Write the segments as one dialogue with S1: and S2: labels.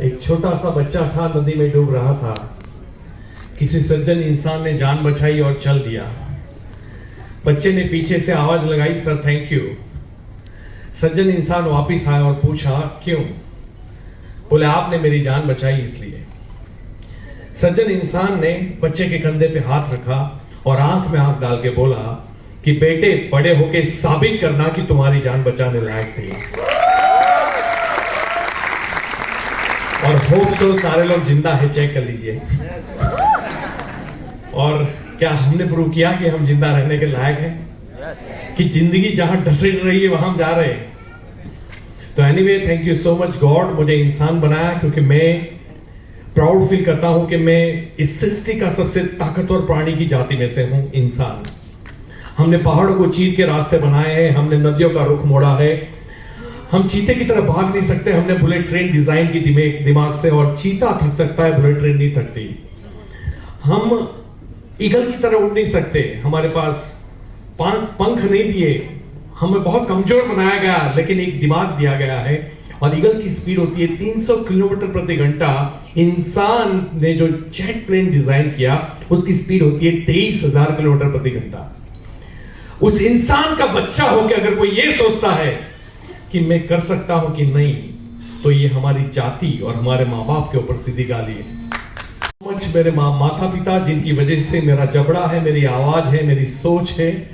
S1: एक छोटा सा बच्चा था, नदी में डूब रहा था। किसी सज्जन इंसान ने जान बचाई और चल दिया। बच्चे ने पीछे से आवाज लगाई, सर थैंक यू। सज्जन इंसान वापस आया और पूछा, क्यों? बोले, आपने मेरी जान बचाई इसलिए। सज्जन इंसान ने बच्चे के कंधे पे हाथ रखा और आंख में आंख डाल के बोला कि बेटे, बड़े होके साबित करना कि तुम्हारी जान बचाने लायक थी। और होप तो सारे लोग जिंदा है, चेक कर लीजिए। और क्या हमने प्रूव किया कि हम जिंदा रहने के लायक हैं, कि जिंदगी जहां ढसीट रही है वहां हम जा रहे हैं। तो anyway, thank you so much God, मुझे इंसान बनाया, क्योंकि मैं प्राउड फील करता हूं कि मैं इस सृष्टि का सबसे ताकतवर प्राणी की जाति में से हूं, इंसान। हमने पहाड़ों को चीर के रास्ते बनाए हैं, हमने नदियों का रुख मोड़ा है। हम चीते की तरह भाग नहीं सकते, हमने बुलेट ट्रेन डिजाइन की दिमाग से, और चीता थक सकता है, बुलेट ट्रेन नहीं थकती। हम ईगल की तरह उड़ नहीं सकते, हमारे पास पंख नहीं दिए, हमें बहुत कमजोर बनाया गया, लेकिन एक दिमाग दिया गया है। और ईगल की स्पीड होती है 300 किलोमीटर प्रति घंटा। इंसान ने जो जेट प्लेन डिजाइन किया, उसकी स्पीड होती है 23,000 किलोमीटर प्रति घंटा। उस इंसान का बच्चा होकर अगर कोई ये सोचता है कि मैं कर सकता हूं कि नहीं, तो ये हमारी जाति और हमारे माँ बाप के ऊपर सीधी गाली है। मेरे माता पिता, जिनकी वजह से मेरा जबड़ा है, मेरी आवाज है, मेरी सोच है,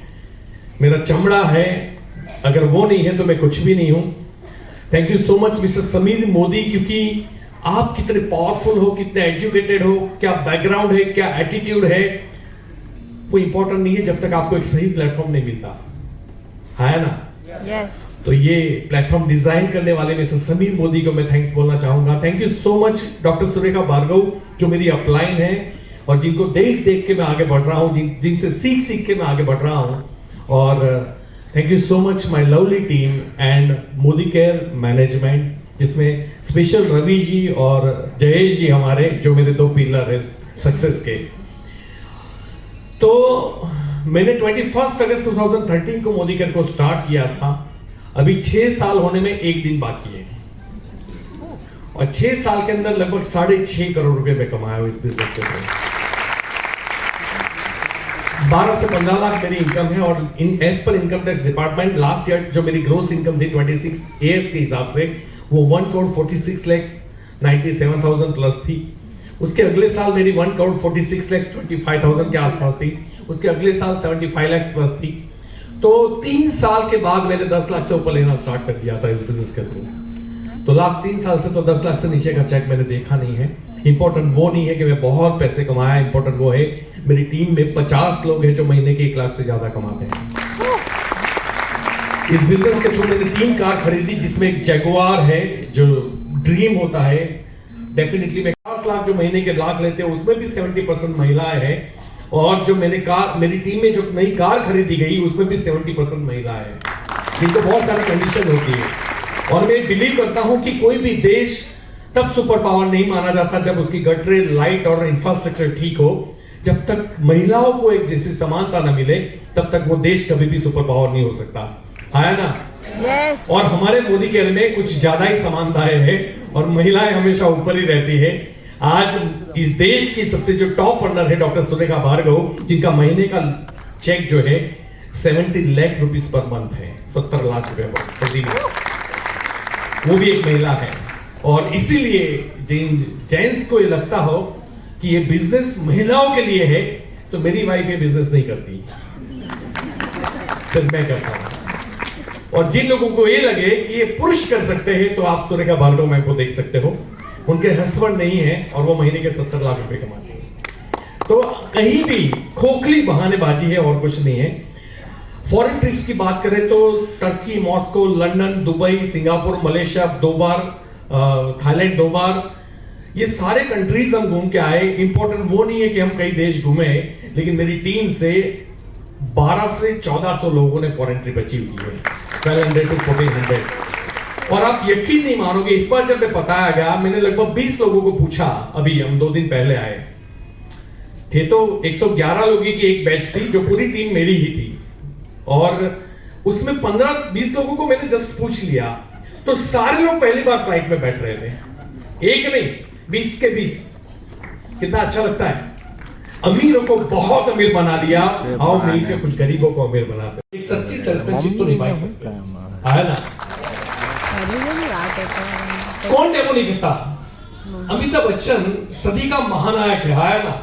S1: मेरा चमड़ा है, अगर वो नहीं है तो मैं कुछ भी नहीं हूं। Thank you so much mister Sameer Modi, क्योंकि आप कितने पावरफुल हो, कितने एजुकेटेड हो, क्या बैकग्राउंड है, क्या एटीट्यूड है, वो इंपॉर्टेंट नहीं है जब तक आपको एक सही प्लेटफॉर्म नहीं मिलता है ना।
S2: Yes.
S1: तो ये प्लेटफॉर्म डिजाइन करने वाले मिस्टर समीर मोदी को मैं थैंक्स बोलना चाहूंगा। Thank you so much doctor Surekha Bhargav, जो मेरी अपलाइन है और जिनको देख देख के मैं आगे बढ़ रहा हूं, जिनसे सीख सीख के मैं आगे बढ़ रहा हूं। और thank you so much my lovely team and Modi care management, जिसमें स्पेशल रवि जी और जयेश जी हमारे, जो मेरे दो पिलर है सक्सेस के। तो मैंने 21 अगस्त 2013 को मोदी केयर को स्टार्ट किया था। अभी 6 साल होने में एक दिन बाकी है, और 6 साल के अंदर लगभग 6.5 करोड़ रुपए में कमाया हूं इस बिजनेस से। 12 से 15 लाख मेरी इनकम है, और as per income tax department last year जो मेरी ग्रोस इनकम थी 26 AS के हिसाब से, वो 1,46,97,000 प्लस थी। उसके अगले साल मेरी 1,46,25,000 के आसपास थी। उसके अगले साल 75 लाख प्लस थी। तो 3 साल के बाद मैंने 10 लाख से ऊपर लेना स्टार्ट कर दिया था इस बिजनेस के थ्रू। तो लास्ट 3 साल से तो 10 लाख से नीचे का चेक मैंने देखा नहीं है। इंपॉर्टेंट वो नहीं है कि मैं बहुत पैसे कमाया, इंपॉर्टेंट वो है मेरी टीम में 50 लोग हैं जो महीने के 1 लाख से ज्यादा कमाते हैं। इस बिजनेस के थ्रू मैंने 3 कार खरीदी, जिसमें एक जगुआर है जो ड्रीम होता है। डेफिनेटली मैं 50 लाख जो महीने के लाख लेते हैं, उसमें भी 70% महिलाएं हैं। और जो मेरी टीम में जो नई कार खरीदी गई, उसमें भी 70% महिलाएं हैं। इनको बहुत सारी कंडीशन होती है। और मैं बिलीव करता हूं कि कोई भी देश तब सुपर पावर नहीं माना जाता जब उसकी गटरे, लाइट और इंफ्रास्ट्रक्चर ठीक हो। जब तक महिलाओं को एक जैसी समानता न मिले, तब तक वो देश कभी भी सुपर पावर नहीं हो सकता, है ना।
S2: Yes.
S1: और हमारे मोदी केयर में कुछ ज्यादा ही समानताएं हैं, और महिलाएं हमेशा ऊपर ही रहती है। आज इस देश की सबसे जो टॉप अर्नर है डॉक्टर सुरेखा भार्गव, जिनका महीने का चेक जो है 70 लाख रुपीस पर मंथ है, 70 लाख रुपए प्रति मंथ, वो भी एक महिला है। और इसीलिए जिन जेंट्स को ये लगता हो कि ये बिजनेस महिलाओं के लिए है, तो मेरी वाइफ ये बिजनेस नहीं करती, सिर्फ मैं करता हूं। और जिन लोगों को ये लगे कि ये पुरुष कर सकते हैं, तो आप सुरेखा भार्गव मैम को देख सकते हो। उनके हस्बैंड नहीं है और वो महीने के 70 लाख रुपए कमाते हैं। तो कहीं भी खोखली बहानेबाजी है और कुछ नहीं है। फॉरेन ट्रिप्स की बात करें तो Turkey, Moscow, London, Dubai, Singapore, Malaysia 2 बार, थाईलैंड 2 बार, ये सारे कंट्रीज हम घूम के आए। इंपॉर्टेंट वो नहीं है कि हम कई देश घूमे, लेकिन मेरी टीम से 12 से 1400 लोगों ने फॉरेन ट्रिप अचीव की है, 1200 to 1400। और आप यकीन नहीं मानोगे, इस बार जब मैं बताया गया, मैंने लगभग 20 लोगों को पूछा। अभी हम 2 दिन पहले आए थे, तो 111 लोगों की एक बैच थी जो पूरी टीम मेरी ही थी, और उसमें 15-20 लोगों को मैंने जस्ट पूछ लिया, तो सारे लोग पहली बार फ्लाइट में बैठ रहे थे। एक नहीं 20 के 20। कितना अच्छा लगता है। अमीरों को बहुत अमीर बना दिया, आओ मिलकर कुछ गरीबों को अमीर बनाते। एक सच्ची सेल्समैनशिप तो निभा सकते है ना। कौन डेमो नहीं करता। अमिताभ बच्चन सदी का महानायक है ना।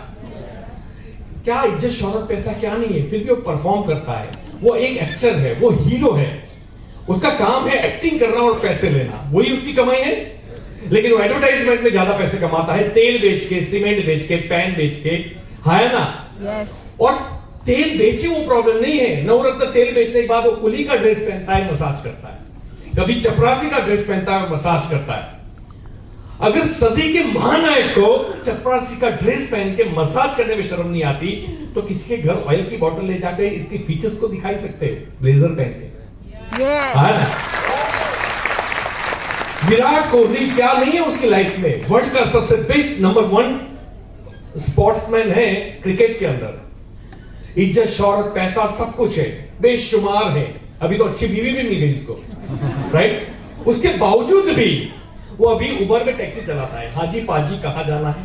S1: क्या इज्जत शोहरत पैसा क्या नहीं है, फिर भी वो परफॉर्म करता है। वो एक एक्टर है, वो हीरो है। उसका काम है एक्टिंग करना और पैसे लेना, वही उसकी कमाई है। लेकिन वो एडवर्टाइजमेंट में ज्यादा पैसे कमाता है, तेल बेच के, सीमेंट बेच के, पैन बेच के, है ना। और तेल बेचे वो प्रॉब्लम नहीं है। नवरत्न तेल बेचने के बाद वो कुली का ड्रेस पहनता है, मसाज करता है। कभी चपरासी का ड्रेस पहनता है, मसाज करता है। अगर सदी के महानायक को चपरासी का ड्रेस पहन के मसाज करने में शर्म नहीं आती, तो किसके घर ऑयल की बोतल ले जाकर इसके फीचर्स को दिखाई सकते हैं ब्लेजर पहन के। विराट कोहली क्या नहीं है उसकी लाइफ में, वर्ल्ड का सबसे बेस्ट नंबर 1 स्पोर्ट्समैन है क्रिकेट के अंदर। इज्जत शौहरत पैसा सब कुछ है, बेशुमार है। अभी तो अच्छी बीवी भी मिल गई उसको, राइट। उसके बावजूद भी वो अभी उबर में टैक्सी चलाता है। हाजी पाजी कहाँ जाना है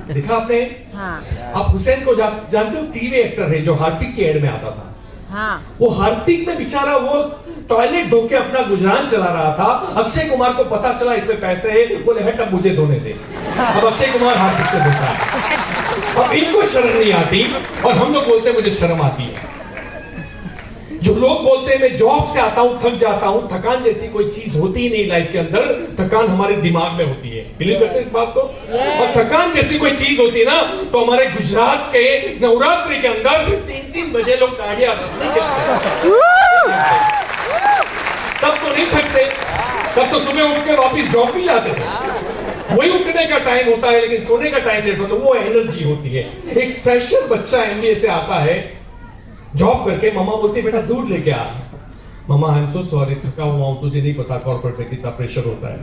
S1: देखा आपने। हाँ। आप हुसैन को जानते हो, टीवी एक्टर है जो हार्पिक के एड में आता था। हाँ। वो हार्पिक में बेचारा वो टॉयलेट धो के अपना गुजरान चला रहा था। अक्षय कुमार को पता चला इसमें पैसे है, बोले हट अब मुझे धोने दे। अब अक्षय कुमार हार्पिक से धोता है। अब इनको शर्म नहीं आती और हम लोग बोलते हैं मुझे शर्म आती है। जो लोग बोलते हैं मैं जॉब से आता हूं थक जाता हूं, थकान जैसी कोई चीज होती ही नहीं लाइफ के अंदर। थकान हमारे दिमाग में होती है, बिलीव करते हैं इस बात को। और थकान जैसी कोई चीज होती है ना, तो हमारे गुजरात के नवरात्रि के अंदर 3-3 बजे लोग गाड़ियां तब तो नहीं थकते, तब तो सुबह उठ के वापिस जॉब भी जाते थे। वही उठने का टाइम होता है, लेकिन सोने का टाइम लेट होता है। वो एनर्जी होती है। एक फ्रेशर बच्चा एमबीए से आता है जॉब करके, मम्मा बोलती बेटा दूध लेके आ। मम्मा आई एम सो सॉरी, थका हुआ हूं, तुझे नहीं पता कॉर्पोरेट में कितना प्रेशर होता है।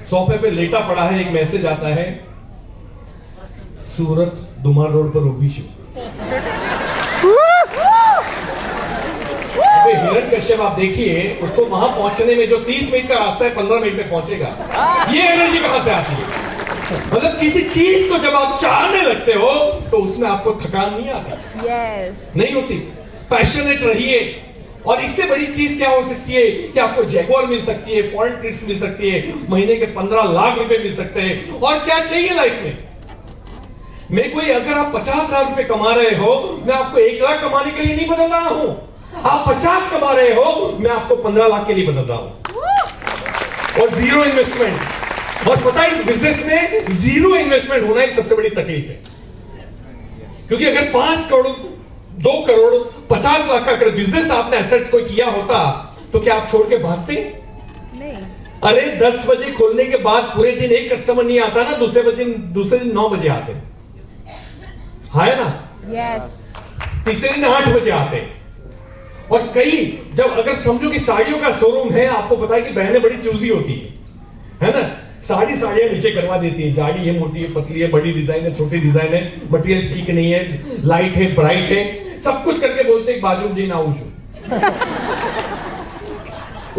S1: सोफे पे लेटा पड़ा है, एक मैसेज आता है, सूरत दुमार रोड पर उभी छू। हिरण कश्यप आप देखिए, उसको वहां पहुंचने में जो 30 मिनट का रास्ता है 15 मिनट में पहुंचेगा। ये एनर्जी कहां से आती है। मतलब किसी चीज को जब आप चाहने लगते हो तो उसमें आपको थकान नहीं आती। नहीं होती। पैशनेट रहिए। और इससे बड़ी चीज क्या हो सकती है कि आपको जैगुआर मिल सकती है, फॉरेन ट्रिप्स मिल सकती है, महीने के 15 लाख रुपए मिल सकते हैं। और क्या चाहिए लाइफ में। मैं कोई, अगर आप 50 लाख रुपए कमा रहे हो, मैं आपको 1 लाख कमाने के लिए नहीं बदल रहा हूं। आप 50 कमा रहे हो, मैं आपको 15 लाख के लिए बदल रहा हूं। और जीरो इन्वेस्टमेंट। और पता है इस बिजनेस में जीरो इन्वेस्टमेंट होना एक सबसे बड़ी तकलीफ है। क्योंकि अगर 5 करोड़ 2 करोड़ 50 लाख का अगर बिजनेस आपने एसेट्स कोई किया होता, तो क्या आप छोड़ के भागते? नहीं। अरे 10 बजे खोलने के बाद पूरे दिन एक कस्टमर नहीं आता ना, दूसरे दिन 9 बजे आते है ना। यस। तीसरे दिन 8 बजे आते। और कई जब अगर समझो कि साड़ियों का शोरूम है, आपको पता है कि बहनें बड़ी चूजी होती है ना। साड़ियां नीचे करवा देती है, गाड़ी है, मोटी है, पतली है, बड़ी डिजाइन है, छोटी डिजाइन है, मटेरियल ठीक नहीं है, लाइट है, ब्राइट है, सब कुछ करके बोलते हैं बाजू जी ना उशू।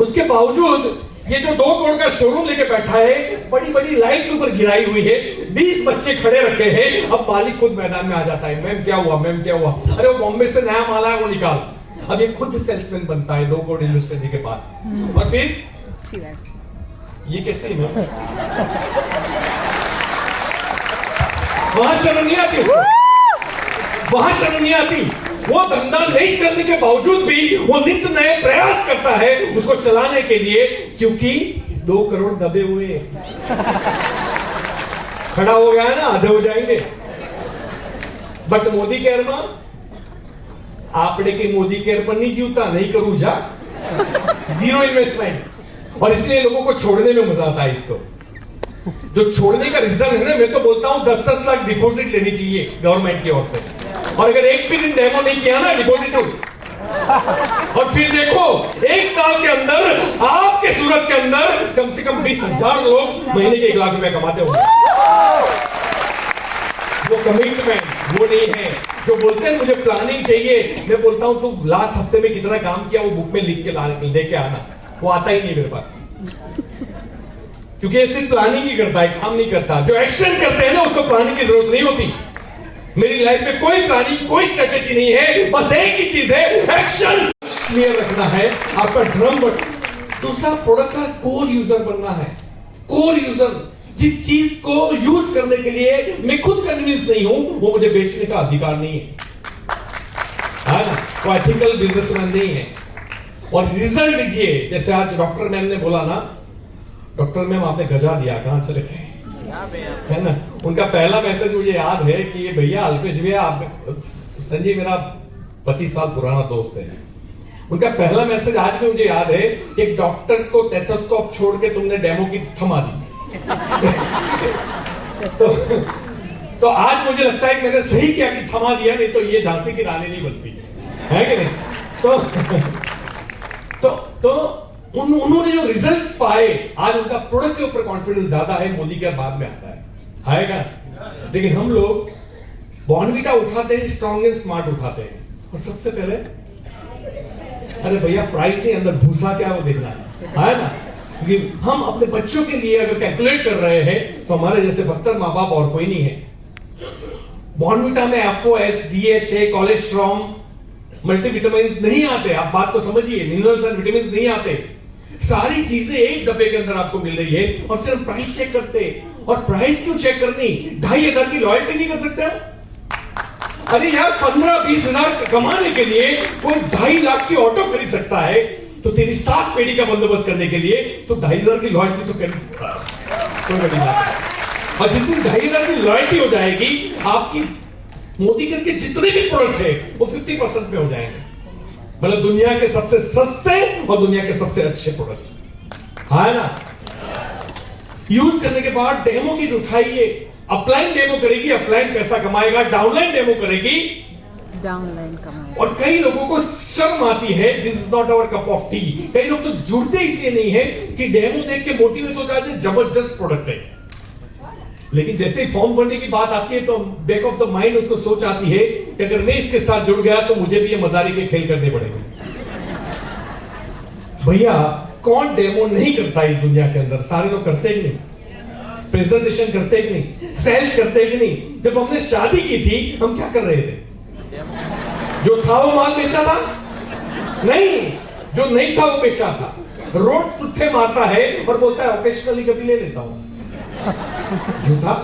S1: उसके बावजूद ये जो 2 करोड़ का शोरूम लेके बैठा है, बड़ी बड़ी लाइट ऊपर गिराई हुई है, 20 बच्चे खड़े रखे हैं। अब मालिक खुद मैदान में आ जाता है, मैम क्या हुआ, मैम क्या हुआ। अरे वो बॉम्बे से नया माल है, वो निकाल। अब ये खुद सेल्समैन बनता है 2 करोड़ इन्वेस्ट करने के बाद। और फिर ये कैसे है? वहां शर्म नहीं आती, वहां शर्म नहीं आती। वो धंधा नहीं चलने के बावजूद भी वो नित्य नए प्रयास करता है उसको चलाने के लिए, क्योंकि 2 करोड़ दबे हुए। खड़ा हो गया है ना, आधे हो जाएंगे। बट मोदी केयर में आपने के मोदी केयर पर नहीं जीवता, नहीं करूं जा। Zero investment. और इसलिए लोगों को छोड़ने में मजा आता है। इसको जो छोड़ने का रीजन है ना, मैं तो बोलता हूं 10-10 लाख डिपॉजिट लेनी चाहिए गवर्नमेंट की ओर से। और अगर एक भी दिन डेमो नहीं किया ना डिपॉजिट, और फिर देखो 1 साल के अंदर आपके सूरत के अंदर कम से कम 20,000 लोग महीने के 1 लाख रुपए कमाते होंगे। वो कमिटमेंट वो नहीं है। जो बोलते हैं मुझे प्लानिंग चाहिए, मैं बोलता हूं तू लास्ट हफ्ते में कितना काम किया वो बुक में लिख के लेके आना। वो आता ही नहीं मेरे पास, क्योंकि ये सिर्फ प्लानिंग ही करता है, काम नहीं करता। जो एक्शन करते हैं ना उसको प्लानिंग की जरूरत नहीं होती। मेरी लाइफ में कोई प्लानिंग, कोई स्ट्रेटेजी नहीं है, बस एक ही चीज है, एक्शन क्लियर रखना है, आपका ड्रम बट। दूसरा, प्रोडक्ट का कोर यूजर बनना है। कोर यूजर, जिस चीज को यूज करने के लिए मैं खुद कन्विंस नहीं हूं, वो मुझे बेचने का अधिकार नहीं है ना, वो एथिकल बिजनेसमैन नहीं है। और रिजल्ट लीजिए, जैसे आज डॉक्टर मैम ने बोला ना, डॉक्टर मैम आपने गजा दिया, कहां चले गए, है ना। उनका पहला मैसेज मुझे याद है कि भैया अल्पेश भैया, आप, संजय मेरा 25 साल पुराना दोस्त है, उनका पहला मैसेज आज भी मुझे याद है, एक डॉक्टर को टेथोस्कोप छोड़ के तुमने डेमो की थमा दी। तो आज मुझे लगता है कि मैंने सही किया कि थमा दिया, नहीं तो ये झांसी की रानी नहीं बनती है कि नहीं। तो उन्होंने जो रिजल्ट्स पाए, आज उनका प्रोडक्ट के ऊपर कॉन्फिडेंस ज्यादा है, मोदी के बाद में आता है, आएगा। लेकिन हम लोग बॉर्नविटा उठाते हैं, स्ट्रॉन्ग एंड स्मार्ट उठाते हैं, और सबसे पहले अरे भैया प्राइस नहीं, अंदर भूसा क्या है वो देखना है ना। क्योंकि हम अपने बच्चों के लिए अगर कैलकुलेट कर रहे हैं तो हमारे जैसे 72 माँ बाप और कोई नहीं है। बॉर्नविटा में FOS, DHA, कोलेस्ट्रॉल, मल्टीविटामिन नहीं आते, आप बात को समझिए, मिनरल्स एंड विटामिन नहीं आते। सारी चीजें एक डब्बे के अंदर आपको मिल रही है, और फिर हम प्राइस चेक करते हैं। और प्राइस क्यों चेक करनी, 2,500 की लॉयल्टी नहीं कर सकते? अरे यार 15-20 हजार कमाने के लिए कोई 2.5 लाख की ऑटो खरीद सकता है, तो तेरी 7 पेड़ी का बंदोबस्त करने के लिए तो 2,500 की लॉयल्टी तो कर सकता है, कोई बड़ी बात नहीं। और जिस दिन 2,500 की लॉयल्टी हो जाएगी, आपकी मोदी करके जितने भी प्रोडक्ट है वो 50% पे हो जाएंगे। मतलब दुनिया के सबसे सस्ते और दुनिया के सबसे अच्छे प्रोडक्ट, है ना। यूज करने के बाद डेमो की उठाइए, अपलाइन डेमो करेगी, अपलाइन पैसा कमाएगा, डाउनलाइन डेमो करेगी, डाउनलाइन कमाएगा। और कई लोगों को शर्म आती है, this is not our cup of tea. कई लोग तो जुड़ते इसलिए नहीं है कि डेमो देख के मोटिवेट हो जाए, जबरदस्त प्रोडक्ट है। लेकिन जैसे ही फॉर्म भरने की बात आती है तो बैक ऑफ द माइंड उसको सोच आती है कि अगर मैं इसके साथ जुड़ गया तो मुझे भी ये मदारी के खेल करने पड़ेंगे। भैया कौन डेमो नहीं करता इस दुनिया के अंदर? सारे लोग करते ही नहीं, प्रेजेंटेशन करते कि नहीं, सेल्स करते कि नहीं। जब हमने शादी की थी हम क्या कर रहे थे? जो था वो माल बेचा था? नहीं, जो नहीं था वो बेचा था। रोड तुत्थे मारता है और बोलता है ओकेशनली कभी ले लेता हूं, झूठा।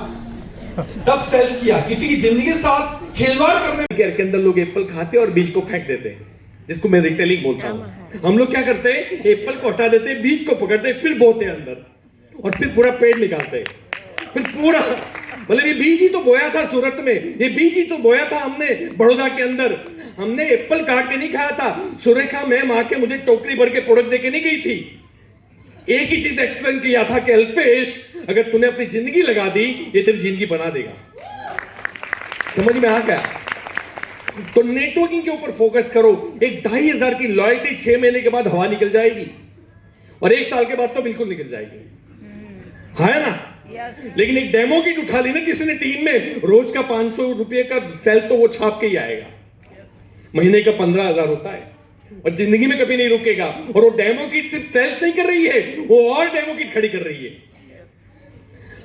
S1: तब सेल्स किया, किसी की जिंदगी के साथ खिलवाड़ करने के अंदर लोग एप्पल खाते और बीज को फेंक देते हैं, जिसको मैं रिटेलिंग बोलता हूं। हम लोग क्या करते हैं, एप्पल को हटा देते हैं, बीज को पकड़ते हैं, फिर बोते हैं अंदर, और फिर पूरा पेड़ निकालते हैं, फिर पूरा, मतलब ये बीज ही तो बोया था सूरत में, ये बीज ही तो बोया था हमने बड़ौदा के अंदर। हमने एप्पल काट के नहीं खाया था। सुरेखा मैम आके मुझे टोकरी भर के प्रोडक्ट देके नहीं गई थी। एक ही चीज एक्सप्लेन किया था कि अल्पेश, अगर तूने अपनी जिंदगी लगा दी, ये तेरी जिंदगी बना देगा। समझ में आ गया? तो नेटवर्किंग के ऊपर फोकस करो। एक 2,500 की लॉयल्टी 6 महीने के बाद हवा निकल जाएगी, और 1 साल के बाद तो बिल्कुल निकल जाएगी, है ना। लेकिन एक डेमो किट उठा ली ना किसी ने टीम में, रोज का 500 रुपए का सेल तो वो छाप के ही आएगा, महीने का 15,000 होता है, और जिंदगी में कभी नहीं रुकेगा। और वो डेमो किट सिर्फ सेल्स नहीं कर रही है, वो और डेमो किट खड़ी कर रही है।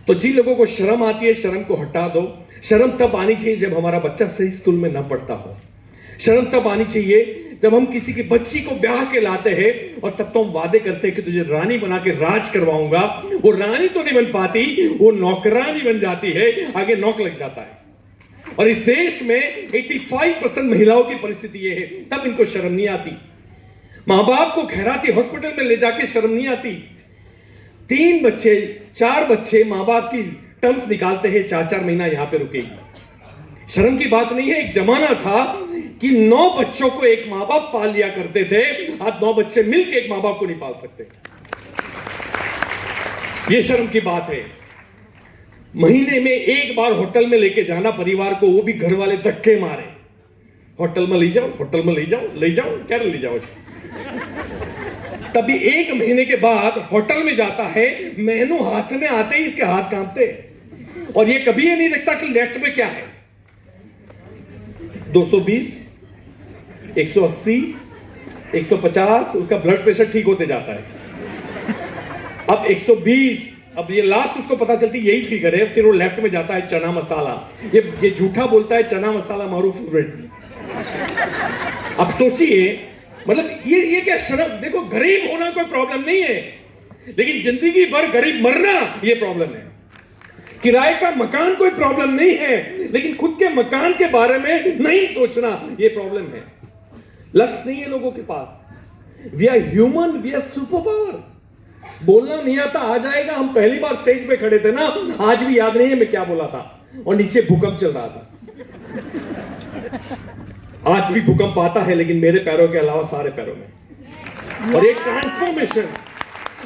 S1: तो जिन लोगों को शर्म आती है, शर्म को हटा दो। शर्म तब आनी चाहिए जब हमारा बच्चा सही स्कूल में ना पढ़ता हो। शर्म तब आनी चाहिए जब हम किसी की बच्ची को ब्याह के लाते हैं, और तब तो हम वादे करते हैं कि तुझे रानी बना के राज करवाऊंगा। वो रानी तो नहीं बन पाती, वो नौकरानी बन जाती है, आगे नौक लग जाता है। और इस देश में 85% महिलाओं की परिस्थिति ये है, तब इनको शर्म नहीं आती। मां बाप को खैराती हॉस्पिटल में ले जाके शर्म नहीं आती। 3 बच्चे 4 बच्चे मां बाप की टर्म्स निकालते हैं, 4-4 महीना यहां पे रुकेगी। शर्म की बात नहीं है। एक जमाना था कि 9 बच्चों को एक मां बाप पाल लिया करते थे, आज 9 बच्चे मिलकर एक मां बाप को नहीं पाल सकते। यह शर्म की बात है। महीने में एक बार होटल में लेके जाना परिवार को, वो भी घर वाले धक्के मारे, होटल में ले जाओ, होटल में ले जाओ, ले जाओ, क्या ले जाओ। तभी 1 महीने के बाद होटल में जाता है, मेनू हाथ में आते ही इसके हाथ कांपते, और ये कभी ये नहीं देखता कि लेफ्ट में क्या है। 220, 180, 150, उसका ब्लड प्रेशर ठीक होते जाता है। अब 120, अब ये लास्ट उसको पता चलती यही फिगर है, फिर वो लेफ्ट में जाता है चना मसाला। ये झूठा बोलता है चना मसाला मारू फेवरेट। अब सोचिए, मतलब ये क्या शर्म। देखो, गरीब होना कोई प्रॉब्लम नहीं है, लेकिन जिंदगी भर गरीब मरना ये प्रॉब्लम है। किराए का मकान कोई प्रॉब्लम नहीं है, लेकिन खुद के मकान के बारे में नहीं सोचना ये प्रॉब्लम है। लक्ष्य नहीं है लोगों के पास। We are human, we are super power. बोलना नहीं आता, आ जाएगा। हम पहली बार स्टेज पे खड़े थे ना, आज भी याद नहीं है मैं क्या बोला था, और नीचे भूकंप चल रहा था। आज भी भूकंप आता है, लेकिन मेरे पैरों के अलावा सारे पैरों में। और एक ट्रांसफॉर्मेशन।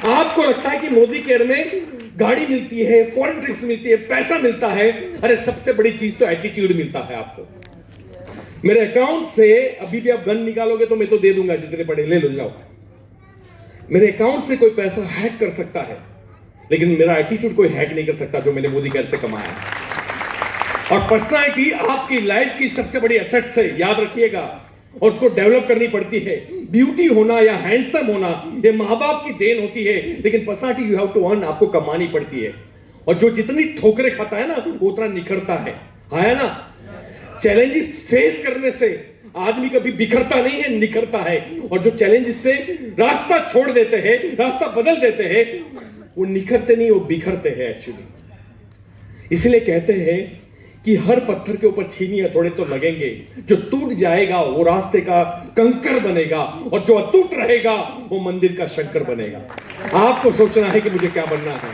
S1: आपको लगता है कि मोदी केयर में गाड़ी मिलती है, फॉरेन ट्रिप्स मिलती है, पैसा मिलता है। अरे सबसे बड़ी चीज तो एटीट्यूड मिलता है आपको। मेरे अकाउंट से अभी भी आप गन निकालोगे तो मैं तो दे दूंगा, जितने पड़े ले लो, जाओ। मेरे अकाउंट से कोई पैसा हैक कर सकता है, लेकिन मेरा एटीट्यूड कोई हैक नहीं कर सकता जो मैंने मोदी केयर से कमाया है। और पर्सनालिटी आपकी लाइफ की सबसे बड़ी एसेट है, याद रखिएगा, और उसको डेवलप करनी पड़ती है। ब्यूटी होना या हैंडसम होना ये माँ बाप की देन होती है, लेकिन personality you have to earn, आपको कमानी पड़ती है। और जो जितनी ठोकरें खाता है ना, वो उतना निखरता है ना। चैलेंजेस फेस करने से आदमी कभी बिखरता नहीं है, निखरता है। और जो चैलेंजेस से रास्ता छोड़ देते हैं, रास्ता बदल देते हैं, वो निखरते नहीं, वो बिखरते हैं एक्चुअली। इसलिए कहते हैं कि हर पत्थर के ऊपर छीनियां थोड़े तो लगेंगे। जो टूट जाएगा वो रास्ते का कंकर बनेगा, और जो अटूट रहेगा वो मंदिर का शंकर बनेगा। आपको सोचना है कि मुझे क्या बनना है।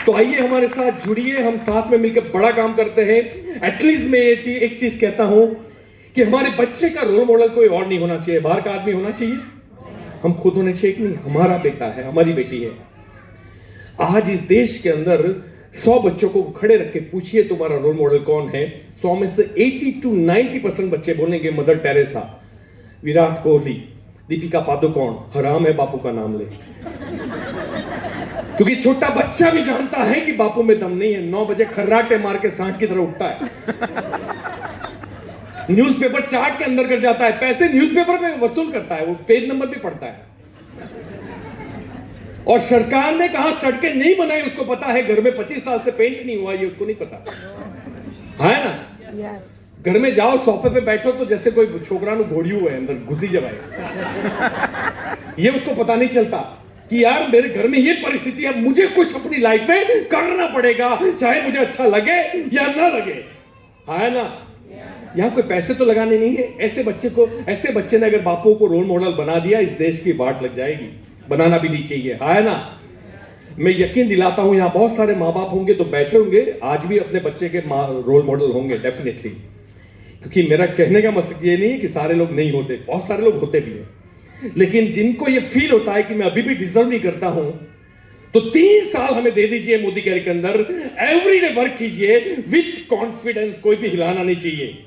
S1: तो आइए हमारे साथ जुड़िए, हम साथ में मिलकर बड़ा काम करते हैं। एटलीस्ट मैं एक चीज कहता हूं कि हमारे बच्चे का रोल मॉडल कोई और नहीं होना चाहिए, बाहर का आदमी होना चाहिए। हम खुद होने चाहिए कि नहीं, हमारा बेटा है, हमारी बेटी है। आज इस देश के अंदर 100 बच्चों को खड़े रख के पूछिए तुम्हारा रोल मॉडल कौन है, 100 में से 80 to 90% बच्चे बोलेंगे मदर टेरेसा, विराट कोहली, दीपिका पादुकोण। हराम है बापू का नाम ले, क्योंकि छोटा बच्चा भी जानता है कि बापू में दम नहीं है। 9 बजे खर्राटे मार के सांड की तरह उठता है, न्यूज़पेपर चार्ट के अंदर कर जाता है, पैसे न्यूज़पेपर में वसूल करता है, वो पेज नंबर भी पढ़ता है। और सरकार ने कहा सड़कें नहीं बनाई, उसको पता है। घर में 25 साल से पेंट नहीं हुआ, ये उसको नहीं पता है ना। yes. घर में जाओ, सोफे पे बैठो तो जैसे कोई छोकरा नु घोड़ी हुआ है, अंदर घुसी जवाए। ये उसको पता नहीं चलता कि यार मेरे घर में ये परिस्थिति है, मुझे कुछ अपनी लाइफ में करना पड़ेगा, चाहे मुझे अच्छा लगे या ना लगे, है ना। यहाँ कोई पैसे तो लगाने नहीं है। ऐसे बच्चे ने अगर बापू को रोल मॉडल बना दिया, इस देश की बाट लग जाएगी। बनाना भी नहीं चाहिए, है ना। मैं यकीन दिलाता हूं यहाँ बहुत सारे माँ बाप होंगे तो बैठे होंगे, आज भी अपने बच्चे के रोल मॉडल होंगे डेफिनेटली। क्योंकि मेरा कहने का मकसद ये नहीं है कि सारे लोग नहीं होते, बहुत सारे लोग होते भी हैं। लेकिन जिनको ये फील होता है कि मैं अभी भी डिजर्व नहीं करता हूं, तो 3 साल हमें दे दीजिए मोदी केयर के अंदर। एवरीडे वर्क कीजिए विथ कॉन्फिडेंस, कोई भी हिलाना नहीं चाहिए।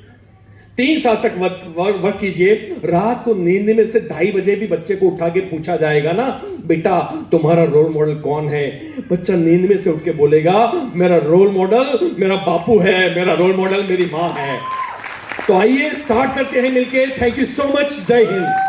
S1: 3 साल तक वर्क कीजिए। रात को नींद में से 2:30 बजे भी बच्चे को उठा के पूछा जाएगा ना, बेटा तुम्हारा रोल मॉडल कौन है, बच्चा नींद में से उठ के बोलेगा मेरा रोल मॉडल मेरा बापू है, मेरा रोल मॉडल मेरी मां है। तो आइए स्टार्ट करते हैं मिलके। Thank you so much. जय हिंद।